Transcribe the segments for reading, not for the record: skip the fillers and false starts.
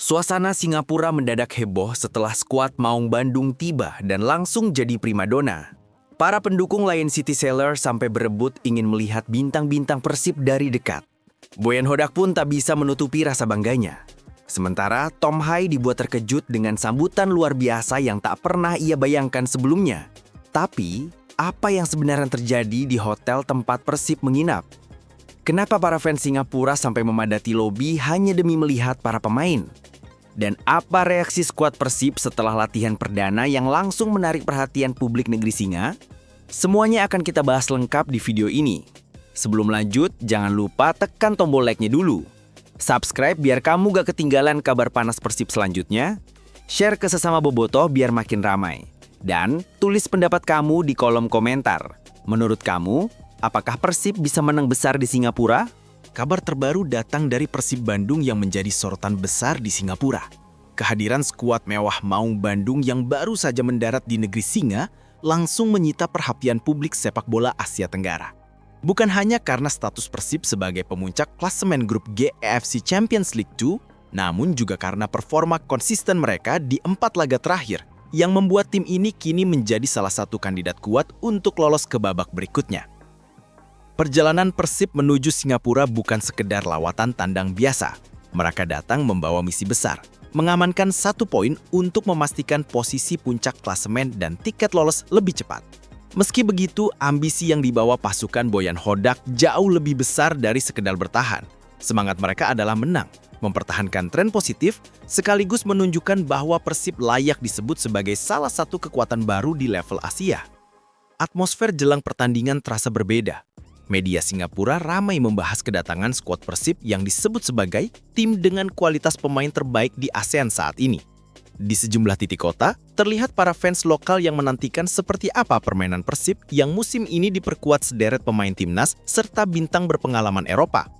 Suasana Singapura mendadak heboh setelah skuad Maung Bandung tiba dan langsung jadi primadona. Para pendukung Lion City Sailors sampai berebut ingin melihat bintang-bintang Persib dari dekat. Boyan Hodak pun tak bisa menutupi rasa bangganya. Sementara Tom Hai dibuat terkejut dengan sambutan luar biasa yang tak pernah ia bayangkan sebelumnya. Tapi, apa yang sebenarnya terjadi di hotel tempat Persib menginap? Kenapa para fans Singapura sampai memadati lobi hanya demi melihat para pemain? Dan apa reaksi skuad Persib setelah latihan perdana yang langsung menarik perhatian publik negeri Singa? Semuanya akan kita bahas lengkap di video ini. Sebelum lanjut, jangan lupa tekan tombol like-nya dulu. Subscribe biar kamu gak ketinggalan kabar panas Persib selanjutnya. Share ke sesama bobotoh biar makin ramai. Dan tulis pendapat kamu di kolom komentar. Menurut kamu, apakah Persib bisa menang besar di Singapura? Kabar terbaru datang dari Persib Bandung yang menjadi sorotan besar di Singapura. Kehadiran skuad mewah Maung Bandung yang baru saja mendarat di negeri Singa langsung menyita perhatian publik sepak bola Asia Tenggara. Bukan hanya karena status Persib sebagai pemuncak klasemen grup G AFC Champions League 2, namun juga karena performa konsisten mereka di 4 laga terakhir yang membuat tim ini kini menjadi salah satu kandidat kuat untuk lolos ke babak berikutnya. Perjalanan Persib menuju Singapura bukan sekedar lawatan tandang biasa. Mereka datang membawa misi besar, mengamankan 1 poin untuk memastikan posisi puncak klasemen dan tiket lolos lebih cepat. Meski begitu, ambisi yang dibawa pasukan Boyan Hodak jauh lebih besar dari sekedar bertahan. Semangat mereka adalah menang, mempertahankan tren positif, sekaligus menunjukkan bahwa Persib layak disebut sebagai salah satu kekuatan baru di level Asia. Atmosfer jelang pertandingan terasa berbeda. Media Singapura ramai membahas kedatangan skuad Persib yang disebut sebagai tim dengan kualitas pemain terbaik di ASEAN saat ini. Di sejumlah titik kota, terlihat para fans lokal yang menantikan seperti apa permainan Persib yang musim ini diperkuat sederet pemain timnas serta bintang berpengalaman Eropa.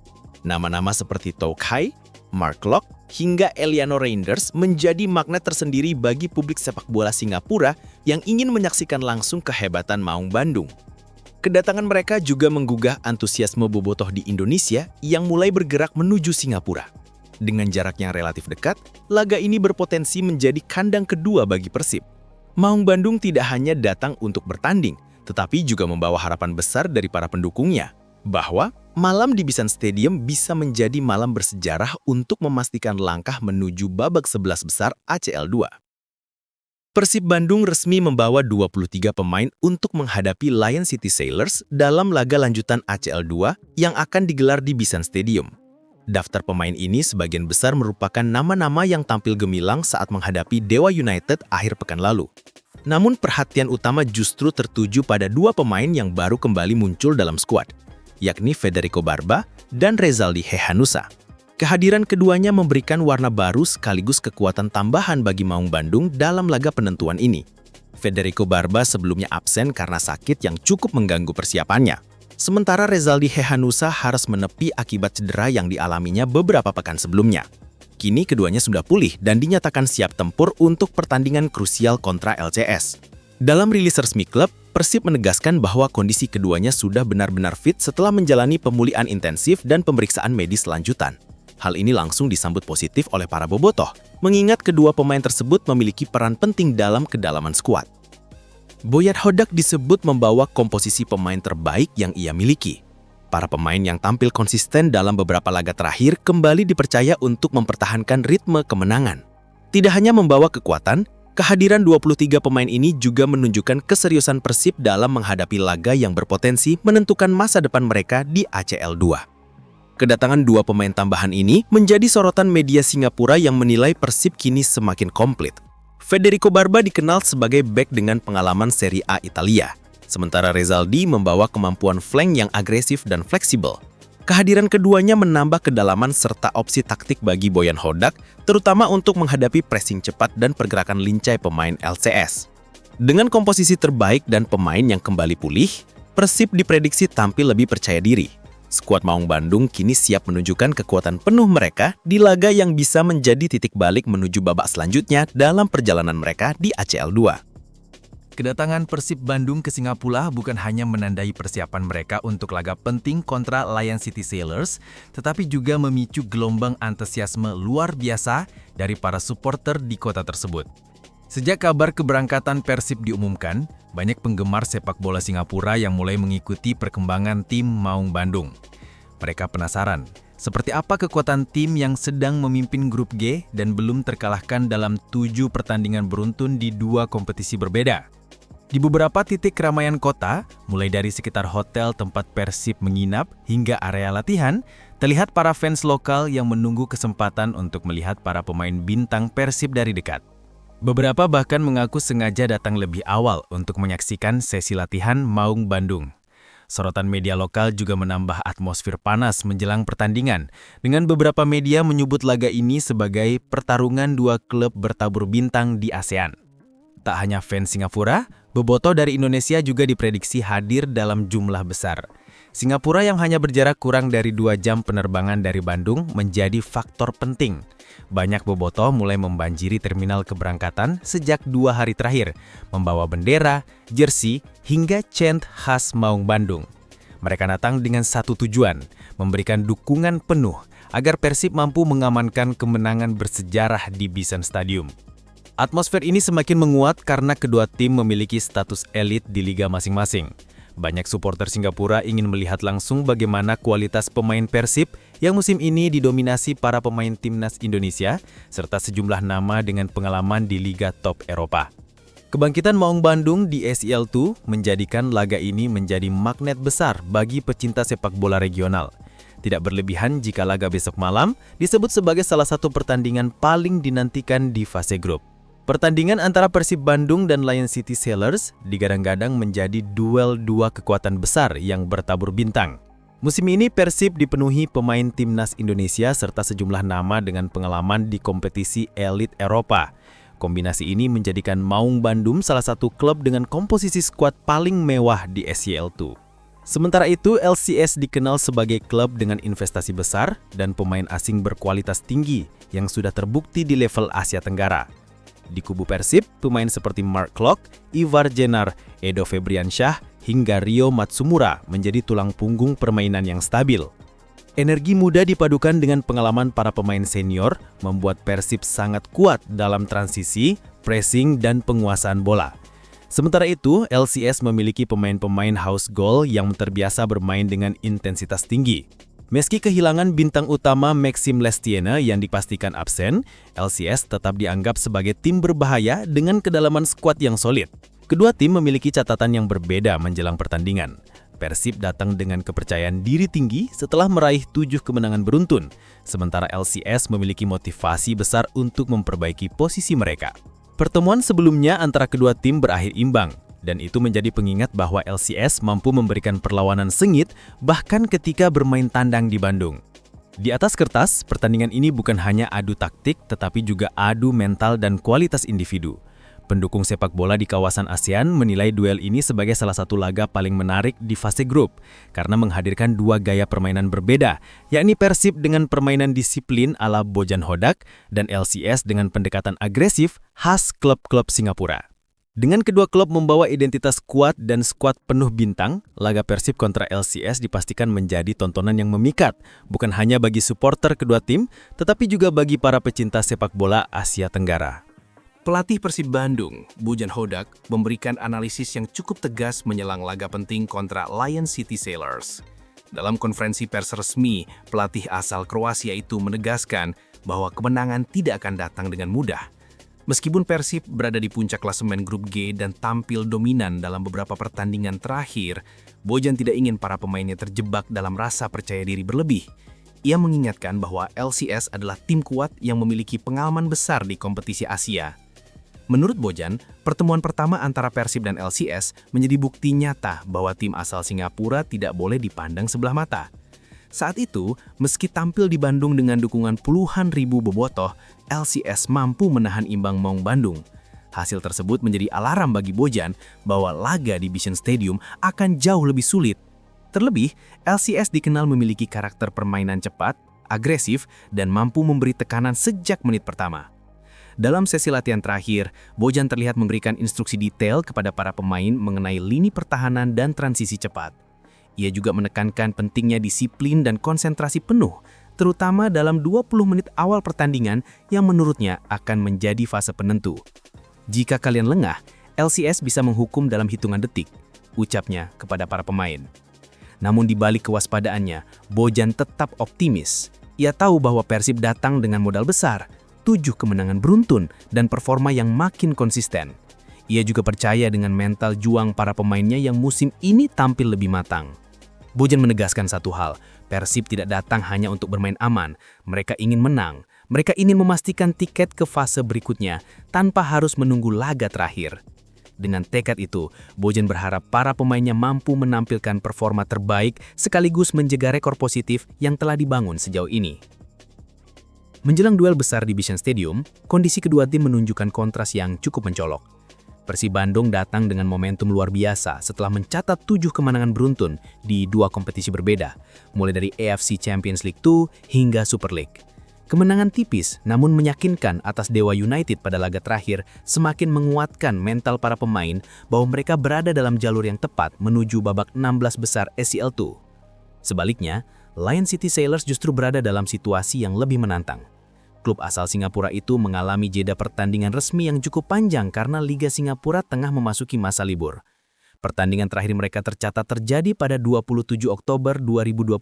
Nama-nama seperti Touk Hai, Mark Locke, hingga Eliano Reinders menjadi magnet tersendiri bagi publik sepak bola Singapura yang ingin menyaksikan langsung kehebatan Maung Bandung. Kedatangan mereka juga menggugah antusiasme bobotoh di Indonesia yang mulai bergerak menuju Singapura. Dengan jarak yang relatif dekat, laga ini berpotensi menjadi kandang kedua bagi Persib. Maung Bandung tidak hanya datang untuk bertanding, tetapi juga membawa harapan besar dari para pendukungnya, bahwa malam di Bishan Stadium bisa menjadi malam bersejarah untuk memastikan langkah menuju babak 11 besar ACL 2. Persib Bandung resmi membawa 23 pemain untuk menghadapi Lion City Sailors dalam laga lanjutan ACL 2 yang akan digelar di Bishan Stadium. Daftar pemain ini sebagian besar merupakan nama-nama yang tampil gemilang saat menghadapi Dewa United akhir pekan lalu. Namun perhatian utama justru tertuju pada 2 pemain yang baru kembali muncul dalam skuad, yakni Federico Barba dan Rezaldi Hehanussa. Kehadiran keduanya memberikan warna baru sekaligus kekuatan tambahan bagi Maung Bandung dalam laga penentuan ini. Federico Barba sebelumnya absen karena sakit yang cukup mengganggu persiapannya. Sementara Rezaldi Hehanussa harus menepi akibat cedera yang dialaminya beberapa pekan sebelumnya. Kini keduanya sudah pulih dan dinyatakan siap tempur untuk pertandingan krusial kontra LCS. Dalam rilis resmi klub, Persib menegaskan bahwa kondisi keduanya sudah benar-benar fit setelah menjalani pemulihan intensif dan pemeriksaan medis lanjutan. Hal ini langsung disambut positif oleh para bobotoh, mengingat kedua pemain tersebut memiliki peran penting dalam kedalaman skuad. Boyan Hodak disebut membawa komposisi pemain terbaik yang ia miliki. Para pemain yang tampil konsisten dalam beberapa laga terakhir kembali dipercaya untuk mempertahankan ritme kemenangan. Tidak hanya membawa kekuatan, kehadiran 23 pemain ini juga menunjukkan keseriusan Persib dalam menghadapi laga yang berpotensi menentukan masa depan mereka di ACL 2. Kedatangan 2 pemain tambahan ini menjadi sorotan media Singapura yang menilai Persib kini semakin komplit. Federico Barba dikenal sebagai bek dengan pengalaman Serie A Italia, sementara Rezaldi membawa kemampuan flank yang agresif dan fleksibel. Kehadiran keduanya menambah kedalaman serta opsi taktik bagi Boyan Hodak, terutama untuk menghadapi pressing cepat dan pergerakan lincah pemain LCS. Dengan komposisi terbaik dan pemain yang kembali pulih, Persib diprediksi tampil lebih percaya diri. Skuad Maung Bandung kini siap menunjukkan kekuatan penuh mereka di laga yang bisa menjadi titik balik menuju babak selanjutnya dalam perjalanan mereka di ACL 2. Kedatangan Persib Bandung ke Singapura bukan hanya menandai persiapan mereka untuk laga penting kontra Lion City Sailors, tetapi juga memicu gelombang antusiasme luar biasa dari para supporter di kota tersebut. Sejak kabar keberangkatan Persib diumumkan, banyak penggemar sepak bola Singapura yang mulai mengikuti perkembangan tim Maung Bandung. Mereka penasaran, seperti apa kekuatan tim yang sedang memimpin grup G dan belum terkalahkan dalam 7 pertandingan beruntun di 2 kompetisi berbeda. Di beberapa titik keramaian kota, mulai dari sekitar hotel tempat Persib menginap hingga area latihan, terlihat para fans lokal yang menunggu kesempatan untuk melihat para pemain bintang Persib dari dekat. Beberapa bahkan mengaku sengaja datang lebih awal untuk menyaksikan sesi latihan Maung Bandung. Sorotan media lokal juga menambah atmosfer panas menjelang pertandingan, dengan beberapa media menyebut laga ini sebagai pertarungan 2 klub bertabur bintang di ASEAN. Tak hanya fans Singapura, bobotoh dari Indonesia juga diprediksi hadir dalam jumlah besar. Singapura yang hanya berjarak kurang dari 2 jam penerbangan dari Bandung menjadi faktor penting. Banyak bobotoh mulai membanjiri terminal keberangkatan sejak 2 hari terakhir, membawa bendera, jersey, hingga chant khas Maung Bandung. Mereka datang dengan satu tujuan, memberikan dukungan penuh agar Persib mampu mengamankan kemenangan bersejarah di Bison Stadium. Atmosfer ini semakin menguat karena kedua tim memiliki status elit di liga masing-masing. Banyak supporter Singapura ingin melihat langsung bagaimana kualitas pemain Persib yang musim ini didominasi para pemain timnas Indonesia, serta sejumlah nama dengan pengalaman di liga top Eropa. Kebangkitan Maung Bandung di SEL 2 menjadikan laga ini menjadi magnet besar bagi pecinta sepak bola regional. Tidak berlebihan jika laga besok malam disebut sebagai salah satu pertandingan paling dinantikan di fase grup. Pertandingan antara Persib Bandung dan Lion City Sailors digadang-gadang menjadi duel 2 kekuatan besar yang bertabur bintang. Musim ini Persib dipenuhi pemain timnas Indonesia serta sejumlah nama dengan pengalaman di kompetisi elit Eropa. Kombinasi ini menjadikan Maung Bandung salah satu klub dengan komposisi skuad paling mewah di SEL 2. Sementara itu, LCS dikenal sebagai klub dengan investasi besar dan pemain asing berkualitas tinggi yang sudah terbukti di level Asia Tenggara. Di kubu Persib, pemain seperti Mark Klok, Ivar Jenner, Edo Febriansyah, hingga Rio Matsumura menjadi tulang punggung permainan yang stabil. Energi muda dipadukan dengan pengalaman para pemain senior membuat Persib sangat kuat dalam transisi, pressing, dan penguasaan bola. Sementara itu, LCS memiliki pemain-pemain house goal yang terbiasa bermain dengan intensitas tinggi. Meski kehilangan bintang utama Maxime Lestienne yang dipastikan absen, LCS tetap dianggap sebagai tim berbahaya dengan kedalaman skuad yang solid. Kedua tim memiliki catatan yang berbeda menjelang pertandingan. Persib datang dengan kepercayaan diri tinggi setelah meraih 7 kemenangan beruntun, sementara LCS memiliki motivasi besar untuk memperbaiki posisi mereka. Pertemuan sebelumnya antara kedua tim berakhir imbang, dan itu menjadi pengingat bahwa LCS mampu memberikan perlawanan sengit bahkan ketika bermain tandang di Bandung. Di atas kertas, pertandingan ini bukan hanya adu taktik tetapi juga adu mental dan kualitas individu. Pendukung sepak bola di kawasan ASEAN menilai duel ini sebagai salah satu laga paling menarik di fase grup karena menghadirkan 2 gaya permainan berbeda, yakni Persib dengan permainan disiplin ala Bojan Hodak dan LCS dengan pendekatan agresif khas klub-klub Singapura. Dengan kedua klub membawa identitas kuat dan skuad penuh bintang, laga Persib kontra LCS dipastikan menjadi tontonan yang memikat, bukan hanya bagi supporter kedua tim, tetapi juga bagi para pecinta sepak bola Asia Tenggara. Pelatih Persib Bandung, Bojan Hodak, memberikan analisis yang cukup tegas menjelang laga penting kontra Lion City Sailors. Dalam konferensi pers resmi, pelatih asal Kroasia itu menegaskan bahwa kemenangan tidak akan datang dengan mudah. Meskipun Persib berada di puncak klasemen grup G dan tampil dominan dalam beberapa pertandingan terakhir, Bojan tidak ingin para pemainnya terjebak dalam rasa percaya diri berlebih. Ia mengingatkan bahwa LCS adalah tim kuat yang memiliki pengalaman besar di kompetisi Asia. Menurut Bojan, pertemuan pertama antara Persib dan LCS menjadi bukti nyata bahwa tim asal Singapura tidak boleh dipandang sebelah mata. Saat itu, meski tampil di Bandung dengan dukungan puluhan ribu bobotoh, LCS mampu menahan imbang Maung Bandung. Hasil tersebut menjadi alarm bagi Bojan bahwa laga di Bison Stadium akan jauh lebih sulit. Terlebih, LCS dikenal memiliki karakter permainan cepat, agresif, dan mampu memberi tekanan sejak menit pertama. Dalam sesi latihan terakhir, Bojan terlihat memberikan instruksi detail kepada para pemain mengenai lini pertahanan dan transisi cepat. Ia juga menekankan pentingnya disiplin dan konsentrasi penuh, terutama dalam 20 menit awal pertandingan yang menurutnya akan menjadi fase penentu. Jika kalian lengah, LCS bisa menghukum dalam hitungan detik, ucapnya kepada para pemain. Namun di balik kewaspadaannya, Bojan tetap optimis. Ia tahu bahwa Persib datang dengan modal besar, 7 kemenangan beruntun, dan performa yang makin konsisten. Ia juga percaya dengan mental juang para pemainnya yang musim ini tampil lebih matang. Bojan menegaskan satu hal, Persib tidak datang hanya untuk bermain aman, mereka ingin menang. Mereka ingin memastikan tiket ke fase berikutnya tanpa harus menunggu laga terakhir. Dengan tekad itu, Bojan berharap para pemainnya mampu menampilkan performa terbaik sekaligus menjaga rekor positif yang telah dibangun sejauh ini. Menjelang duel besar di Bishan Stadium, kondisi kedua tim menunjukkan kontras yang cukup mencolok. Persib Bandung datang dengan momentum luar biasa setelah mencatat 7 kemenangan beruntun di 2 kompetisi berbeda, mulai dari AFC Champions League 2 hingga Super League. Kemenangan tipis namun meyakinkan atas Dewa United pada laga terakhir semakin menguatkan mental para pemain bahwa mereka berada dalam jalur yang tepat menuju babak 16 besar SCL2. Sebaliknya, Lion City Sailors justru berada dalam situasi yang lebih menantang. Klub asal Singapura itu mengalami jeda pertandingan resmi yang cukup panjang karena Liga Singapura tengah memasuki masa libur. Pertandingan terakhir mereka tercatat terjadi pada 27 Oktober 2025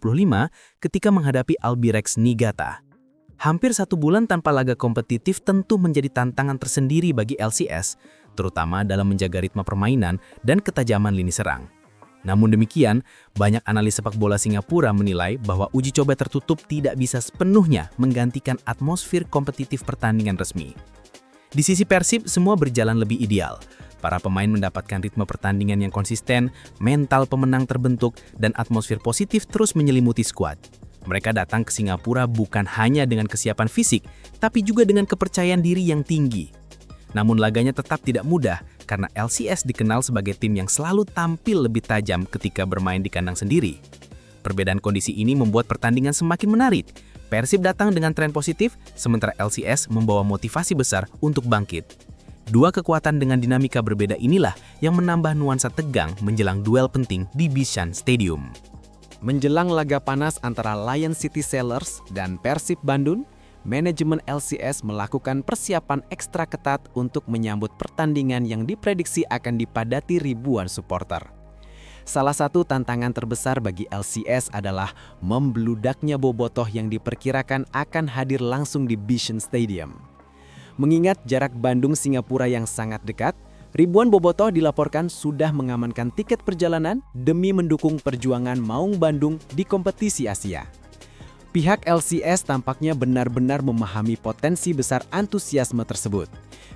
ketika menghadapi Albirex Niigata. Hampir 1 bulan tanpa laga kompetitif tentu menjadi tantangan tersendiri bagi LCS, terutama dalam menjaga ritme permainan dan ketajaman lini serang. Namun demikian, banyak analis sepak bola Singapura menilai bahwa uji coba tertutup tidak bisa sepenuhnya menggantikan atmosfer kompetitif pertandingan resmi. Di sisi Persib, semua berjalan lebih ideal. Para pemain mendapatkan ritme pertandingan yang konsisten, mental pemenang terbentuk, dan atmosfer positif terus menyelimuti skuad. Mereka datang ke Singapura bukan hanya dengan kesiapan fisik, tapi juga dengan kepercayaan diri yang tinggi. Namun laganya tetap tidak mudah karena LCS dikenal sebagai tim yang selalu tampil lebih tajam ketika bermain di kandang sendiri. Perbedaan kondisi ini membuat pertandingan semakin menarik. Persib datang dengan tren positif, sementara LCS membawa motivasi besar untuk bangkit. Dua kekuatan dengan dinamika berbeda inilah yang menambah nuansa tegang menjelang duel penting di Bishan Stadium. Menjelang laga panas antara Lion City Sailors dan Persib Bandung, manajemen LCS melakukan persiapan ekstra ketat untuk menyambut pertandingan yang diprediksi akan dipadati ribuan supporter. Salah satu tantangan terbesar bagi LCS adalah membludaknya bobotoh yang diperkirakan akan hadir langsung di Bishan Stadium. Mengingat jarak Bandung-Singapura yang sangat dekat, ribuan bobotoh dilaporkan sudah mengamankan tiket perjalanan demi mendukung perjuangan Maung Bandung di kompetisi Asia. Pihak LCS tampaknya benar-benar memahami potensi besar antusiasme tersebut.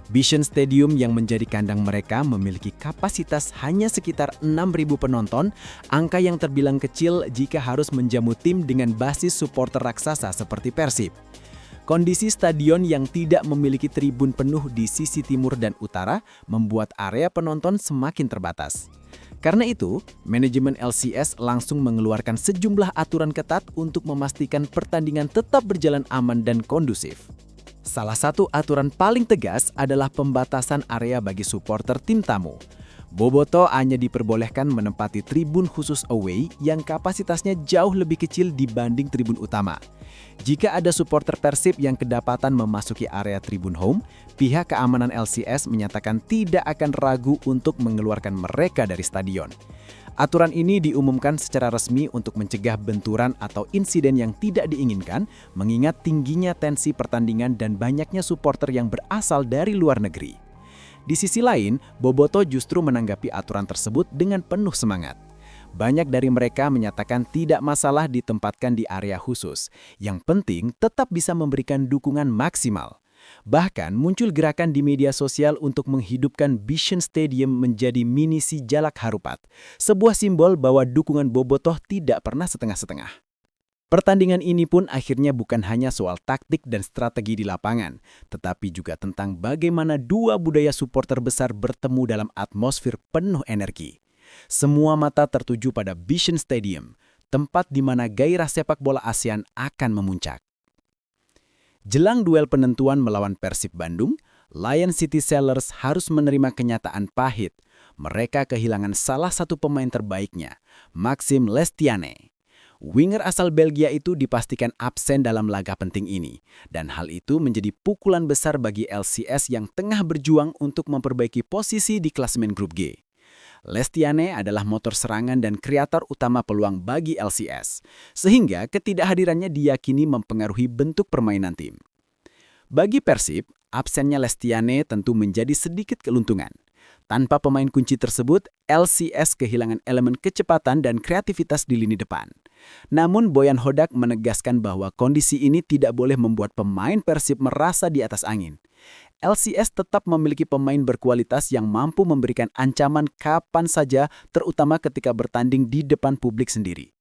Bishan Stadium yang menjadi kandang mereka memiliki kapasitas hanya sekitar 6.000 penonton, angka yang terbilang kecil jika harus menjamu tim dengan basis supporter raksasa seperti Persib. Kondisi stadion yang tidak memiliki tribun penuh di sisi timur dan utara membuat area penonton semakin terbatas. Karena itu, manajemen LCS langsung mengeluarkan sejumlah aturan ketat untuk memastikan pertandingan tetap berjalan aman dan kondusif. Salah satu aturan paling tegas adalah pembatasan area bagi supporter tim tamu. Bobotoh hanya diperbolehkan menempati tribun khusus away yang kapasitasnya jauh lebih kecil dibanding tribun utama. Jika ada supporter Persib yang kedapatan memasuki area tribun home, pihak keamanan LCS menyatakan tidak akan ragu untuk mengeluarkan mereka dari stadion. Aturan ini diumumkan secara resmi untuk mencegah benturan atau insiden yang tidak diinginkan, mengingat tingginya tensi pertandingan dan banyaknya supporter yang berasal dari luar negeri. Di sisi lain, bobotoh justru menanggapi aturan tersebut dengan penuh semangat. Banyak dari mereka menyatakan tidak masalah ditempatkan di area khusus. Yang penting tetap bisa memberikan dukungan maksimal. Bahkan muncul gerakan di media sosial untuk menghidupkan Bishan Stadium menjadi mini si Jalak Harupat, sebuah simbol bahwa dukungan bobotoh tidak pernah setengah-setengah. Pertandingan ini pun akhirnya bukan hanya soal taktik dan strategi di lapangan, tetapi juga tentang bagaimana dua budaya supporter besar bertemu dalam atmosfer penuh energi. Semua mata tertuju pada Bishan Stadium, tempat di mana gairah sepak bola ASEAN akan memuncak. Jelang duel penentuan melawan Persib Bandung, Lion City Sailors harus menerima kenyataan pahit. Mereka kehilangan salah satu pemain terbaiknya, Maxime Lestienne. Winger asal Belgia itu dipastikan absen dalam laga penting ini, dan hal itu menjadi pukulan besar bagi LCS yang tengah berjuang untuk memperbaiki posisi di klasemen grup G. Lestienne adalah motor serangan dan kreator utama peluang bagi LCS, sehingga ketidakhadirannya diyakini mempengaruhi bentuk permainan tim. Bagi Persib, absennya Lestienne tentu menjadi sedikit keuntungan. Tanpa pemain kunci tersebut, LCS kehilangan elemen kecepatan dan kreativitas di lini depan. Namun Boyan Hodak menegaskan bahwa kondisi ini tidak boleh membuat pemain Persib merasa di atas angin. LCS tetap memiliki pemain berkualitas yang mampu memberikan ancaman kapan saja, terutama ketika bertanding di depan publik sendiri.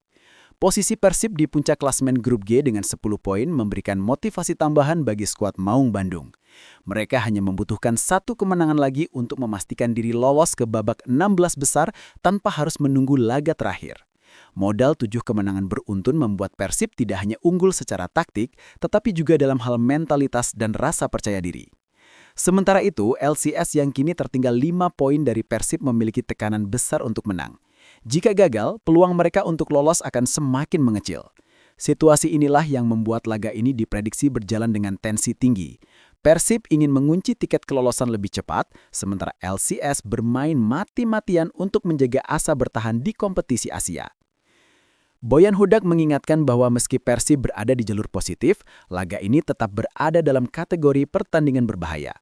Posisi Persib di puncak klasemen grup G dengan 10 poin memberikan motivasi tambahan bagi skuad Maung Bandung. Mereka hanya membutuhkan satu kemenangan lagi untuk memastikan diri lolos ke babak 16 besar tanpa harus menunggu laga terakhir. Modal 7 kemenangan beruntun membuat Persib tidak hanya unggul secara taktik, tetapi juga dalam hal mentalitas dan rasa percaya diri. Sementara itu, LCS yang kini tertinggal 5 poin dari Persib memiliki tekanan besar untuk menang. Jika gagal, peluang mereka untuk lolos akan semakin mengecil. Situasi inilah yang membuat laga ini diprediksi berjalan dengan tensi tinggi. Persib ingin mengunci tiket kelolosan lebih cepat, sementara LCS bermain mati-matian untuk menjaga asa bertahan di kompetisi Asia. Boyan Hodak mengingatkan bahwa meski Persib berada di jalur positif, laga ini tetap berada dalam kategori pertandingan berbahaya.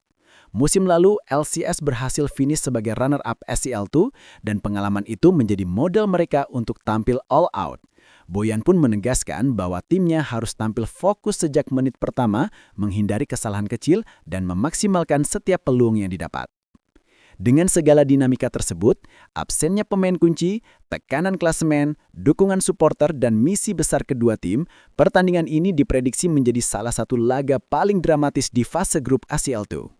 Musim lalu, LCS berhasil finish sebagai runner-up SCL2 dan pengalaman itu menjadi modal mereka untuk tampil all out. Boyan pun menegaskan bahwa timnya harus tampil fokus sejak menit pertama, menghindari kesalahan kecil, dan memaksimalkan setiap peluang yang didapat. Dengan segala dinamika tersebut, absennya pemain kunci, tekanan klasemen, dukungan supporter, dan misi besar kedua tim, pertandingan ini diprediksi menjadi salah satu laga paling dramatis di fase grup ACL2.